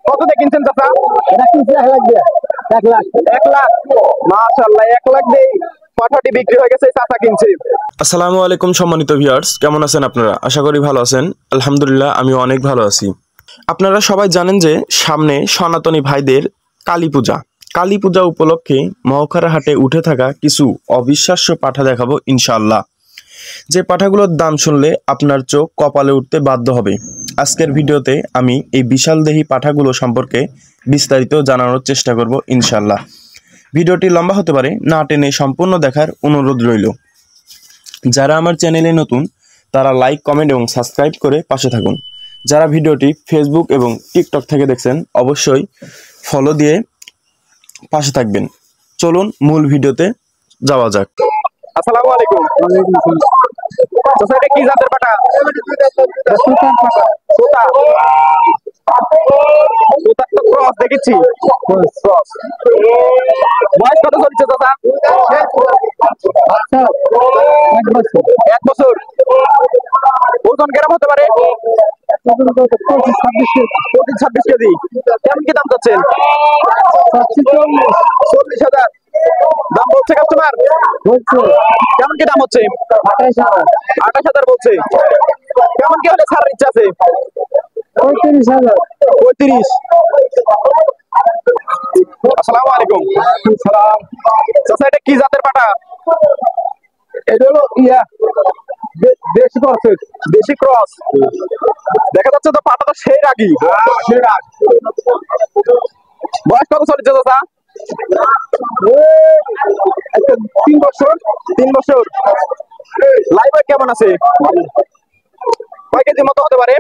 কত দিয়ে কিনছেন চাচা? এটা কিনছে 1 লাখ দিয়ে। 1 লাখ। 1 লাখ। মাশাআল্লাহ 1 লাখ দিয়ে পাঠাটি বিক্রি হয়ে গেছে, চাচা কিনছে। আসসালামু আলাইকুম সম্মানিত ভিউয়ার্স, কেমন আছেন আপনারা? আশা করি ভালো আছেন। আলহামদুলিল্লাহ আমিও অনেক ভালো আছি। আপনারা সবাই জানেন যে সামনে সনাতনী ভাইদের কালী পূজা। কালী পূজা উপলক্ষে মহখারা হাটে উঠে থাকা কিছু অবিশ্বাস্য পাঠা দেখাবো ইনশাআল্লাহ। যে পাঠাগুলোর দাম শুনলে আপনার চোখ কপালে উঠতে বাধ্য হবে। আজকের ভিডিওতে আমি এই বিশালদেহী পাঠাগুলো সম্পর্কে বিস্তারিত জানানোর চেষ্টা করব ইনশাআল্লাহ। ভিডিওটি লম্বা হতে পারে, না টেনে সম্পূর্ণ দেখার অনুরোধ রইল। যারা আমার চ্যানেলে নতুন তারা লাইক, কমেন্ট এবং সাবস্ক্রাইব করে পাশে থাকুন। যারা ভিডিওটি ফেসবুক এবং টিকটক থেকে দেখছেন অবশ্যই ফলো দিয়ে পাশে থাকবেন। চলুন মূল ভিডিওতে যাওয়া যাক। আসসালামু আলাইকুম। চাচা এটা কি জাতের পাঠা? সুতার পাটা। সুতা। সুতার তো ক্রস দেখেছি। ক্রস। বয়স কত চলছে চাচা? আচ্ছা, 1 বছর। 1 বছর। ওজন কেমন হতে পারে? 25-26 কেজি। কেমন কি দাম চাচ্ছেন? 40,000 দাম বলছে কাস্টমার। কেমন কি দাম হচ্ছে? 28,000 বলছে। কেমন কি হলে ছাড়ার ইচ্ছা আছে? 35,000। 35। আসসালামু আলাইকুম। সালাম। চাচা এটা কি জাতের পাঠা? এটা হলো দেশি ক্রস। দেশি ক্রস। দেখা যাচ্ছে তো পাঠাটা সেই রাগী। বয়স কত চলছে চাচা? 3 বছর। 3 বছর। লাইভ ওয়েট কেমন আছে? কয় কেজি মতো হতে পারে?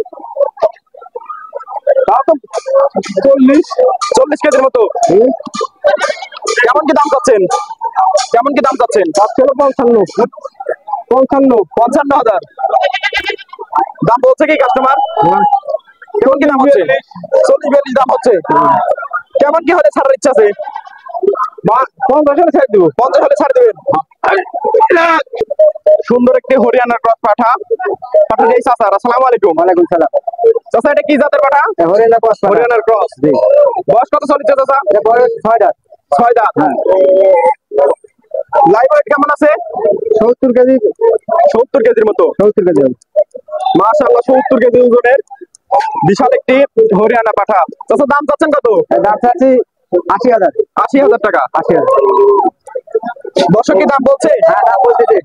তাও তো 40 কেজির মতো। কেমন কি দাম চাচ্ছেন? কেমন কি দাম চাচ্ছেন? 55,000 দাম বলছে কি কাস্টমার? কেমন কি দাম হচ্ছে? 40-42 দাম হচ্ছে। কেমন কি হলে ছাড়ার ইচ্ছা আছে? 50 হলে ছেড়ে দিব। 50 হলে ছাড় দেবেন। সুন্দর একটি হরিয়ানার ক্রস পাঠা। পাঠা এই চাচা। আসসালামু আলাইকুম। ওয়ালাইকুম সালাম। চাচা এটা কি জাতের পাঠা? হরিয়ানা ক্রস পাটা। হরিয়ানার ক্রস। জি। বয়স কত চলছে চাচা? এটা বয়স 6 দাঁত। 6 দাঁত। লাইভ ওয়েট কেমন আছে? 70 কেজি। 70 কেজির মতো। 70 কেজি। মাশাআল্লাহ 70 কেজি ওজনের বিশাল একটি হরিয়ানা পাঠা। চাচা দাম চাচ্ছেন কত? দাম চাচ্ছি 80,000। 80,000 টাকা। 80,000। দর্শক কি দাম বলছে? হ্যাঁ, দাম বলতেছে।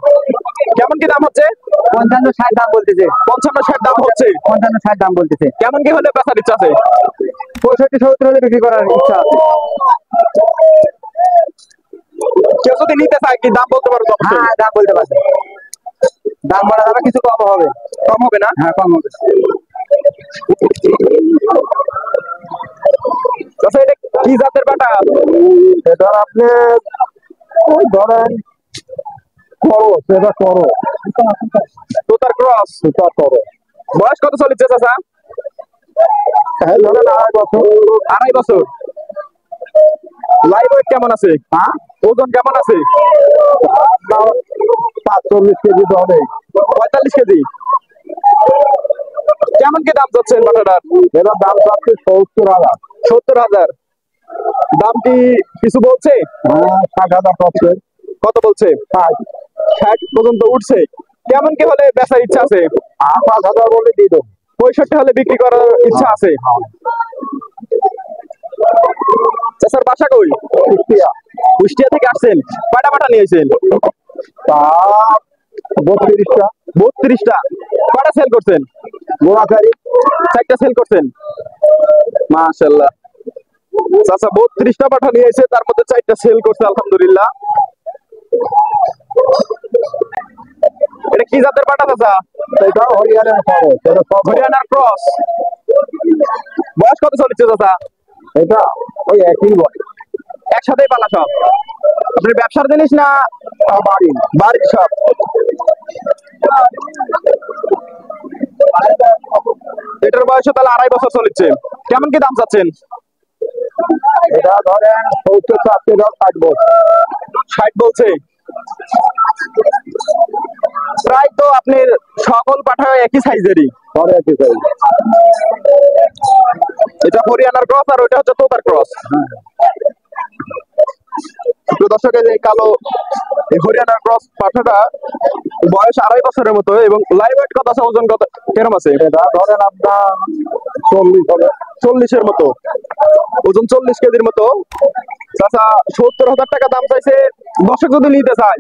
কেমন কি দাম হচ্ছে? 55-60 দাম বলতেছে। 55-60 দাম হচ্ছে। 55-60 দাম বলতেছে। কেমন কি হলে বেচার ইচ্ছা আছে? 65-70 হলে বিক্রি করার ইচ্ছা আছে। কেউ যদি নিতে চায় কি দাম বলতে পারবো? হ্যাঁ, দাম বলতে পারবে। দাম বলা যাবে, কিছু কম হবে। কম হবে না? হ্যাঁ, কম হবে। চাচা এটা কি জাতের পাঠা? এটা আপনি ধরেন করো। তোতার ক্রস। বয়স কত চলছে চাচা? ধরেন 2.5 বছর। 2.5 বছর। লাইভ ওয়েট কেমন আছে? হ্যাঁ, ওজন কেমন আছে? 45 কেজি ধরে। 45 কেজি। কেমন কি দাম চাচ্ছেন পাঠাটার? এটার দাম চাচ্ছে 70,000। 70,000 দাম কি কিছু বলছে? হ্যাঁ, 60,000 পাচ্ছে। কত বলছে? 60 পর্যন্ত উঠছে। কেমন কি হলে বেচার ইচ্ছা আছে? 5,000 বলে দিয়ে দেবো। 65 হলে বিক্রি করার ইচ্ছা আছে। চাচার বাসা কই? কুষ্টিয়া থেকে আসছেন। কয়টা পাঠা নিয়েছেন? তা 32টা। 32টা। কয়টা সেল করছেন? গোড়াচারি 4টা সেল করছেন। মাশাআল্লাহ। চাচা 32টা পাঠা নিয়েছে, তার মধ্যে 4টা সেল করছে আলহামদুলিল্লাহ। এটা কি জাতের পাঠা চাচা? এটা হরিয়ানার খরচ। এটা সব হরিয়ানার ক্রস। বয়স কত চলছে চাচা? এটা ওই একই বয়। একসাথেই পালা সব? আপনি ব্যবসার জিনিস না বাড়ির সব? এটার বয়স তাহলে 2.5 বছর চলছে। কেমন কি দাম চাচ্ছেন? এটা ধরেন 70 চাচ্ছে, 60 বছর। 60 বলছে। প্রায় তো আপনার সকল পাঠা একই সাইজেরই। পরে একই সাইজ। এটা হরিয়ানার ক্রস আর ওইটা হচ্ছে তোতার ক্রস। প্রিয় দর্শক, এই যে কালো এই হরিয়ানার ক্রস পাঠাটা বয়স 2.5 বছরের মতো এবং লাইভ ওয়েট কত আছে, ওজন কত কেরম আছে? এটা ধরেন আপনার 40 হবে। 40-এর মতো ওজন, 40 কেজির মতো। চাচা 70,000 টাকা দাম চাইছে। দর্শক যদি নিতে চায়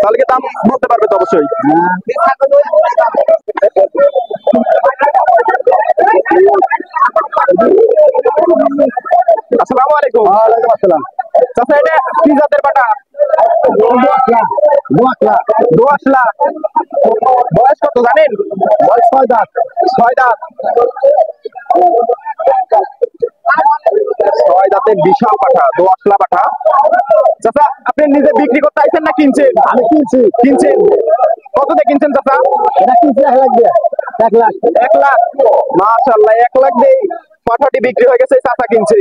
তাহলে কি দাম বলতে পারবে তো? অবশ্যই। আসসালামু আলাইকুম। ওয়ালাইকুম আসসালাম। চাচা এটা কি জাতের পাঠা? দোআঁশলা। বয়স কত জানেন? বয়স 6 দাঁত। 6 দাঁত। 6 দাঁতের বিশাল পাঠা, দোআঁশলা পাঠা। চাচা আপনি নিজে বিক্রি করতে আইছেন না কিনছেন? আমি কিনছি। কিনছেন। কত দিয়ে কিনছেন চাচা? এটা কিনছি 1 লাখ দিয়ে। 1 লাখ। 1 লাখ। মাশাআল্লাহ, 1 লাখ দিয়ে পাঠাটি বিক্রি হয়ে গেছে। চাচা কিনছে।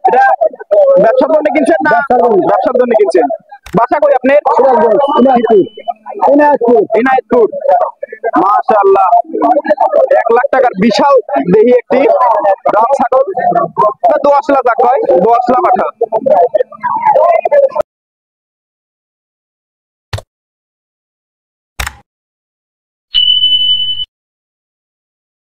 এটা ব্যবসার জন্য কিনছেন না? ব্যবসার জন্য কিনছেন। বাসা কই আপনার? ইনায়তপুর। মাশাআল্লাহ, 1 লাখ টাকার বিশাল দেহি একটি রাম ছাগল, দোআঁশলা যাক কয়, দোআঁশলা পাঠা।